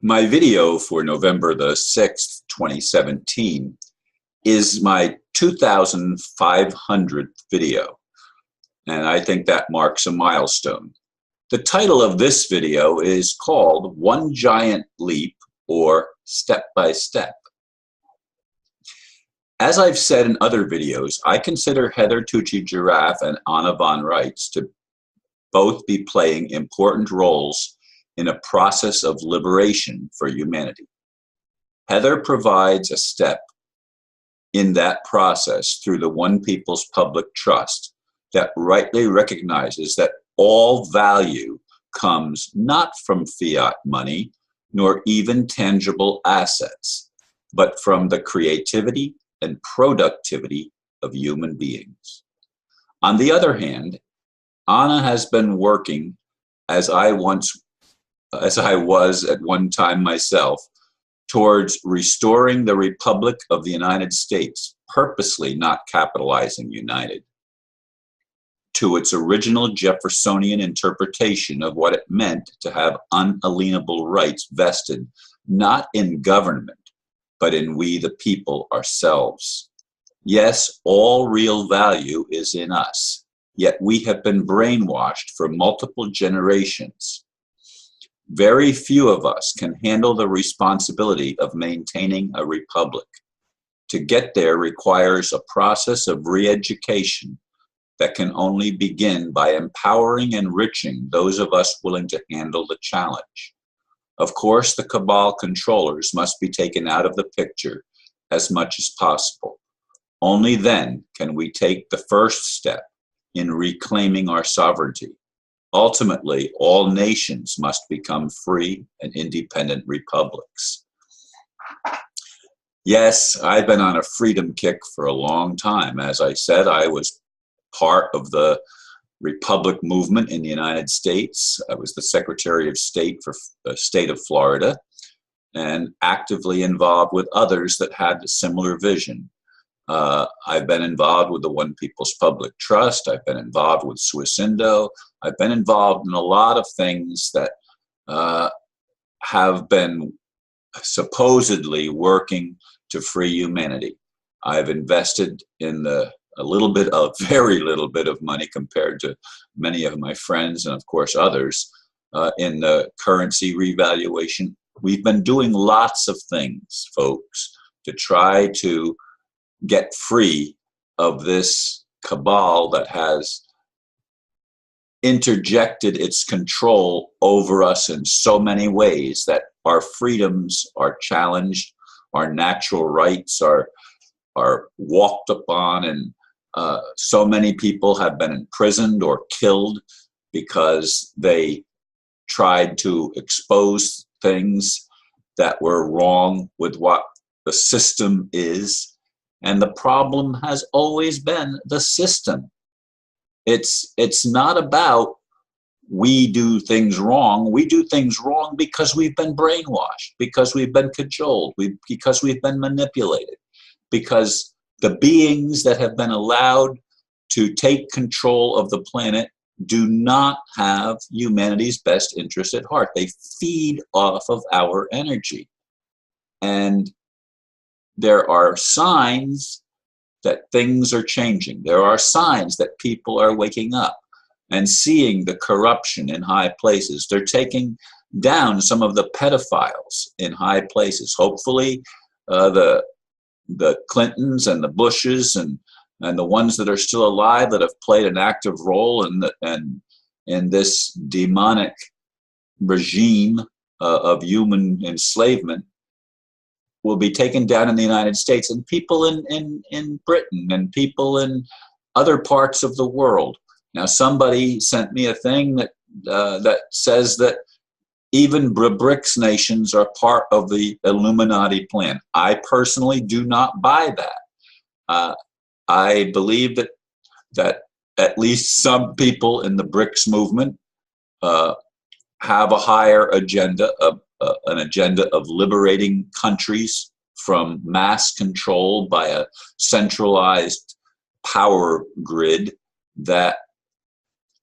My video for November the 6th, 2017 is my 2,500th video, and I think that marks a milestone. The title of this video is called One Giant Leap or Step by Step. As I've said in other videos, I consider Heather Tucci-Jaraf and Anna von Reitz to both be playing important roles in a process of liberation for humanity. Heather provides a step in that process through the One People's Public Trust that rightly recognizes that all value comes not from fiat money nor even tangible assets, but from the creativity and productivity of human beings. On the other hand, Anna has been working as I was at one time myself, towards restoring the Republic of the United States, purposely not capitalizing United, to its original Jeffersonian interpretation of what it meant to have unalienable rights vested not in government, but in we the people ourselves. Yes, all real value is in us, yet we have been brainwashed for multiple generations. Very few of us can handle the responsibility of maintaining a republic. To get there requires a process of re-education that can only begin by empowering and enriching those of us willing to handle the challenge. Of course, the cabal controllers must be taken out of the picture as much as possible. Only then can we take the first step in reclaiming our sovereignty. Ultimately, all nations must become free and independent republics. Yes, I've been on a freedom kick for a long time. As I said, I was part of the Republic movement in the United States. I was the Secretary of State for the state of Florida and actively involved with others that had a similar vision. I've been involved with the One People's Public Trust. I've been involved with Swiss Indo. I've been involved in a lot of things that have been supposedly working to free humanity. I've invested in very little bit of money compared to many of my friends and of course others in the currency revaluation. We've been doing lots of things, folks, to try to get free of this cabal that has interjected its control over us in so many ways that our freedoms are challenged, our natural rights are walked upon, and so many people have been imprisoned or killed because they tried to expose things that were wrong with what the system is. And the problem has always been the system. It's not about we do things wrong. We do things wrong because we've been brainwashed, because we've been cajoled, because we've been manipulated, because the beings that have been allowed to take control of the planet do not have humanity's best interest at heart. They feed off of our energy. And there are signs that things are changing. There are signs that people are waking up and seeing the corruption in high places. They're taking down some of the pedophiles in high places. Hopefully, the Clintons and the Bushes and the ones that are still alive that have played an active role in this demonic regime of human enslavement will be taken down in the United States, and people in Britain and people in other parts of the world. Now, somebody sent me a thing that says that even BRICS nations are part of the Illuminati plan. I personally do not buy that. I believe that at least some people in the BRICS movement have a higher agenda, an agenda of liberating countries from mass control by a centralized power grid that,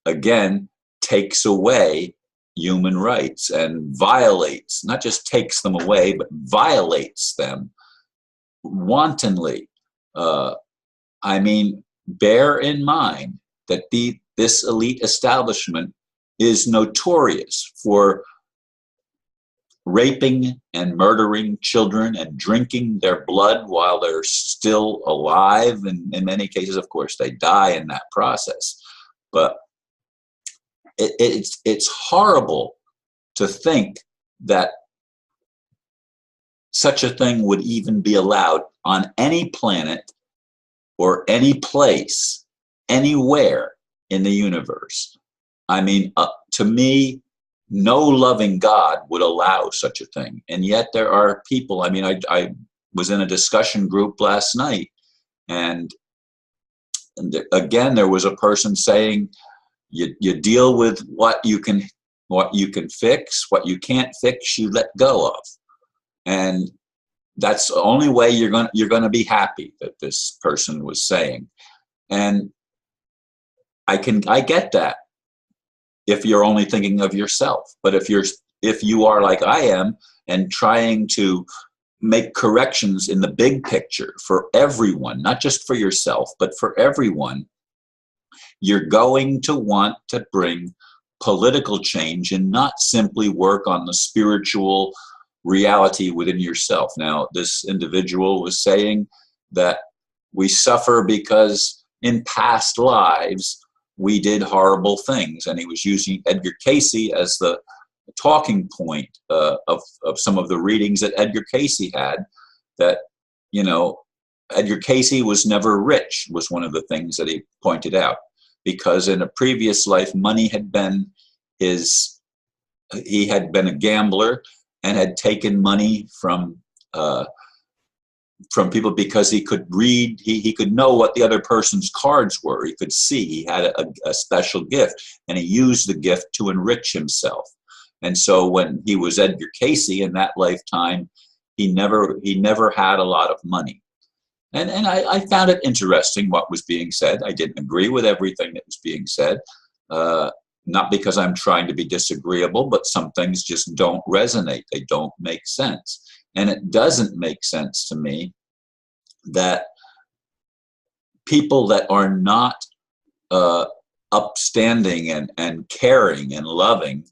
again, takes away human rights and violates, not just takes them away, but violates them wantonly. I mean, bear in mind that this elite establishment is notorious for raping and murdering children and drinking their blood while they're still alive. And in many cases, of course, they die in that process. But it's horrible to think that such a thing would even be allowed on any planet or any place, anywhere in the universe. I mean, to me, no loving God would allow such a thing. And yet there are people, I mean, I was in a discussion group last night, and again, there was a person saying, you deal with what you can fix, what you can't fix, you let go of. And that's the only way you're going to be happy, that this person was saying. And I get that if you're only thinking of yourself. But if you are like I am and trying to make corrections in the big picture for everyone, not just for yourself, but for everyone, you're going to want to bring political change and not simply work on the spiritual reality within yourself. Now, this individual was saying that we suffer because in past lives we did horrible things, and he was using Edgar Cayce as the talking point of some of the readings that Edgar Cayce had, that, you know, Edgar Cayce was never rich, was one of the things that he pointed out, because in a previous life money had been he had been a gambler and had taken money from people because he could read, he could know what the other person's cards were. He could see, he had a special gift, and he used the gift to enrich himself. And so when he was Edgar Cayce in that lifetime, he never had a lot of money. And I found it interesting what was being said. I didn't agree with everything that was being said, not because I'm trying to be disagreeable, but some things just don't resonate. They don't make sense. And it doesn't make sense to me that people that are not upstanding and caring and loving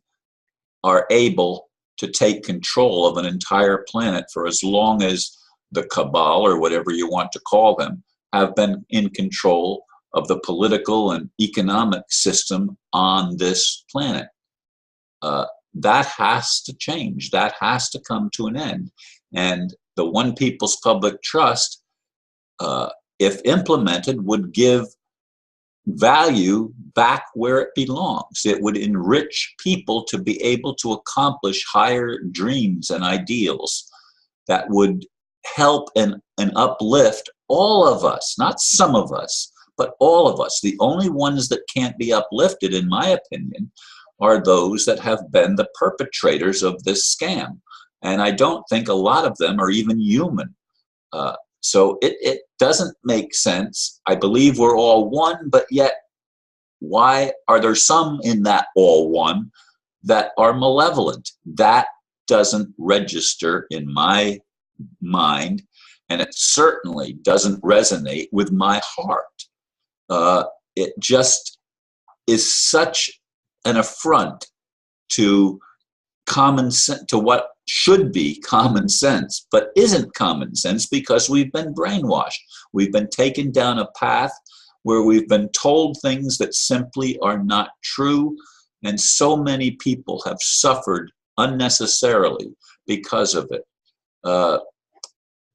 are able to take control of an entire planet for as long as the cabal, or whatever you want to call them, have been in control of the political and economic system on this planet. That has to change. That has to come to an end. And the One People's Public Trust, if implemented, would give value back where it belongs. It would enrich people to be able to accomplish higher dreams and ideals that would help and uplift all of us, not some of us, but all of us. The only ones that can't be uplifted, in my opinion, are those that have been the perpetrators of this scam. And I don't think a lot of them are even human. So it doesn't make sense. I believe we're all one, but yet why are there some in that all one that are malevolent? That doesn't register in my mind, and it certainly doesn't resonate with my heart. It just is such an affront to common sense, to what should be common sense, but isn't common sense, because we've been brainwashed. We've been taken down a path where we've been told things that simply are not true, and so many people have suffered unnecessarily because of it.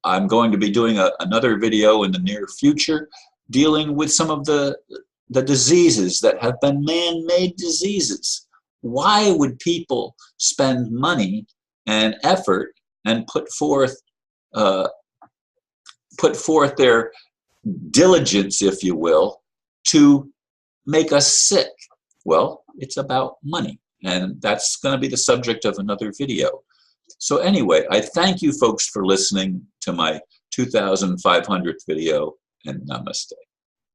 I'm going to be doing another video in the near future dealing with some of the diseases that have been man-made diseases. Why would people spend money and effort and put forth their diligence, if you will, to make us sick? Well, it's about money, and that's going to be the subject of another video. So anyway, I thank you folks for listening to my 2,500th video, and namaste.